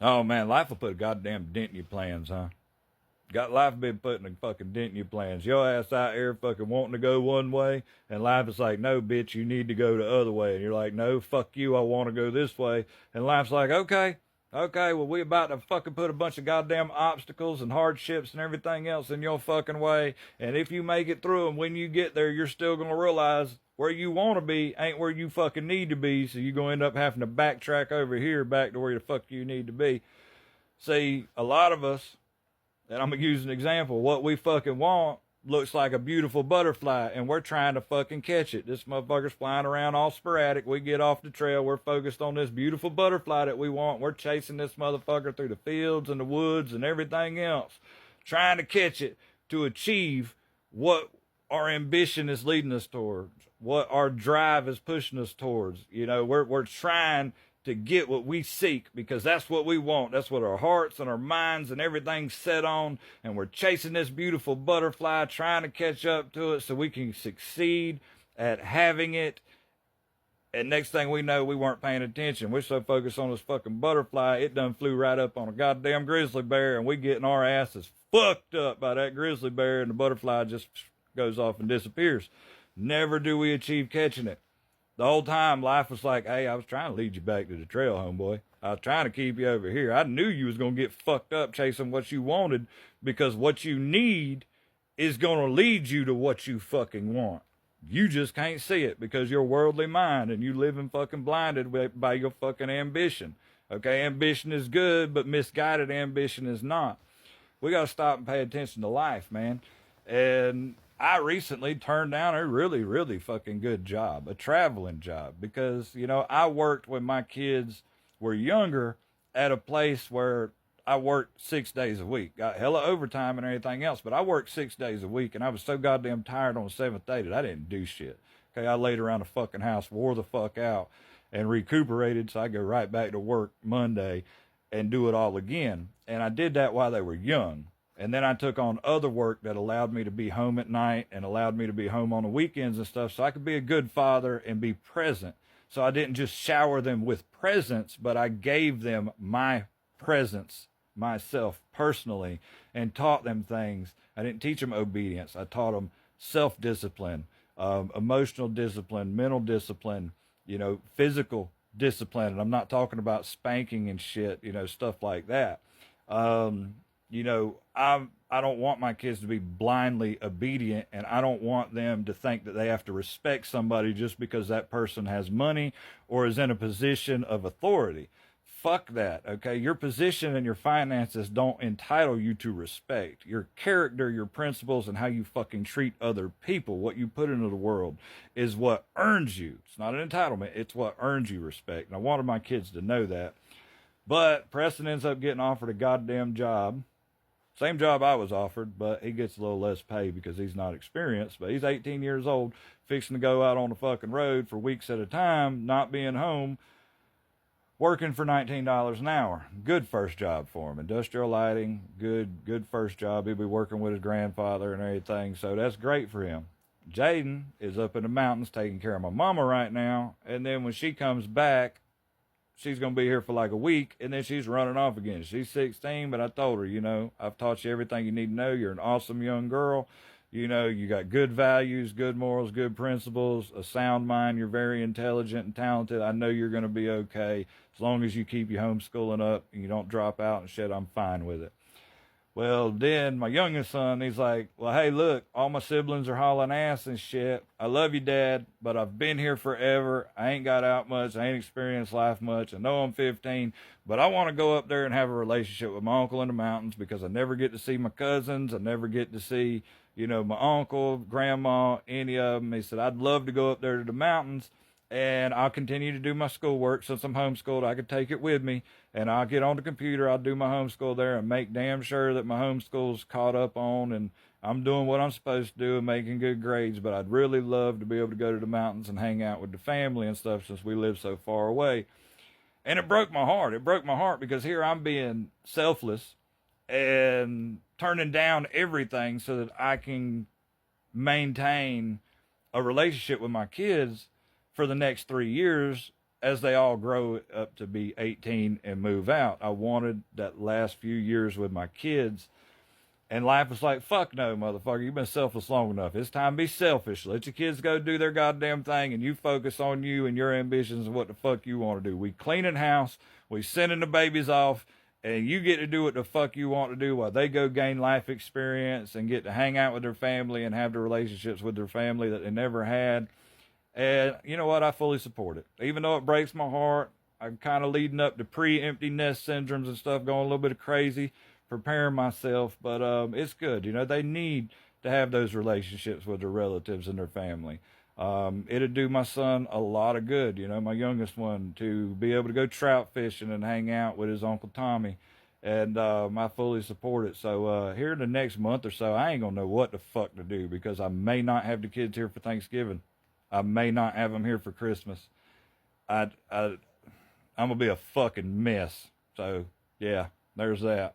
Oh man, life will put a goddamn dent in your plans, huh? Got life been putting a fucking dent in your plans. Your ass out here fucking wanting to go one way, and life is like, no, bitch, you need to go the other way. And you're like, no, fuck you, I want to go this way. And life's like, okay, okay, well, we about to fucking put a bunch of goddamn obstacles and hardships and everything else in your fucking way. And if you make it through them, when you get there, you're still gonna realize where you want to be ain't where you fucking need to be. So you're gonna end up having to backtrack over here back to where the fuck you need to be. See, a lot of us, and I'm gonna use an example. What we fucking want looks like a beautiful butterfly, and we're trying to fucking catch it. This motherfucker's flying around all sporadic. We get off the trail. We're focused on this beautiful butterfly that we want. We're chasing this motherfucker through the fields and the woods and everything else, trying to catch it to achieve what our ambition is leading us towards, what our drive is pushing us towards. You know, we're trying to get what we seek because that's what we want. That's what our hearts and our minds and everything's set on. And we're chasing this beautiful butterfly, trying to catch up to it so we can succeed at having it. And next thing we know, we weren't paying attention. We're so focused on this fucking butterfly, it done flew right up on a goddamn grizzly bear, and we getting our asses fucked up by that grizzly bear, and the butterfly just goes off and disappears. Never do we achieve catching it. The whole time, life was like, hey, I was trying to lead you back to the trail, homeboy. I was trying to keep you over here. I knew you was going to get fucked up chasing what you wanted because what you need is going to lead you to what you fucking want. You just can't see it because you're worldly mind and you living fucking blinded by your fucking ambition. Okay, ambition is good, but misguided ambition is not. We got to stop and pay attention to life, man. And I recently turned down a really, really fucking good job, a traveling job, because, you know, I worked when my kids were younger at a place where I worked 6 days a week. Got hella overtime and everything else, but I worked 6 days a week, and I was so goddamn tired on the seventh day that I didn't do shit. Okay, I laid around the fucking house, wore the fuck out, and recuperated, so I go right back to work Monday and do it all again. And I did that while they were young. And then I took on other work that allowed me to be home at night and allowed me to be home on the weekends and stuff so I could be a good father and be present. So I didn't just shower them with presents, but I gave them my presence myself personally and taught them things. I didn't teach them obedience. I taught them self-discipline, emotional discipline, mental discipline, you know, physical discipline. And I'm not talking about spanking and shit, you know, stuff like that. You know, I don't want my kids to be blindly obedient, and I don't want them to think that they have to respect somebody just because that person has money or is in a position of authority. Fuck that, okay? Your position and your finances don't entitle you to respect. Your character, your principles, and how you fucking treat other people, what you put into the world, is what earns you. It's not an entitlement, it's what earns you respect. And I wanted my kids to know that. But Preston ends up getting offered a goddamn job. Same job I was offered, but he gets a little less pay because he's not experienced. But he's 18 years old, fixing to go out on the fucking road for weeks at a time, not being home, working for $19 an hour. Good first job for him. Industrial lighting, good first job. He'll be working with his grandfather and everything, so that's great for him. Jaden is up in the mountains taking care of my mama right now, and then when she comes back, she's going to be here for like a week, and then she's running off again. She's 16, but I told her, you know, I've taught you everything you need to know. You're an awesome young girl. You know, you got good values, good morals, good principles, a sound mind. You're very intelligent and talented. I know you're going to be okay. As long as you keep your homeschooling up and you don't drop out and shit, I'm fine with it. Well, then my youngest son, he's like, well, hey, look, all my siblings are hauling ass and shit. I love you, Dad, but I've been here forever. I ain't got out much. I ain't experienced life much. I know I'm 15, but I want to go up there and have a relationship with my uncle in the mountains because I never get to see my cousins. I never get to see, you know, my uncle, grandma, any of them. He said, I'd love to go up there to the mountains, and I'll continue to do my schoolwork. Since I'm homeschooled, I could take it with me, and I'll get on the computer. I'll do my homeschool there and make damn sure that my homeschool's caught up on and I'm doing what I'm supposed to do and making good grades. But I'd really love to be able to go to the mountains and hang out with the family and stuff since we live so far away. And it broke my heart. It broke my heart because here I'm being selfless and turning down everything so that I can maintain a relationship with my kids for the next 3 years as they all grow up to be 18 and move out, I wanted that last few years with my kids. And life was like, fuck no, motherfucker. You've been selfless long enough. It's time to be selfish. Let your kids go do their goddamn thing, and you focus on you and your ambitions and what the fuck you want to do. We cleaning house. We sending the babies off, and you get to do what the fuck you want to do while they go gain life experience and get to hang out with their family and have the relationships with their family that they never had. And you know what? I fully support it. Even though it breaks my heart, I'm kind of leading up to pre-empty nest syndromes and stuff, going a little bit crazy, preparing myself. But it's good. You know, they need to have those relationships with their relatives and their family. It'd do my son a lot of good, you know, my youngest one, to be able to go trout fishing and hang out with his Uncle Tommy. And I fully support it. So here in the next month or so, I ain't going to know what the fuck to do, because I may not have the kids here for Thanksgiving. I may not have them here for Christmas. I'm going to be a fucking mess. So, yeah, there's that.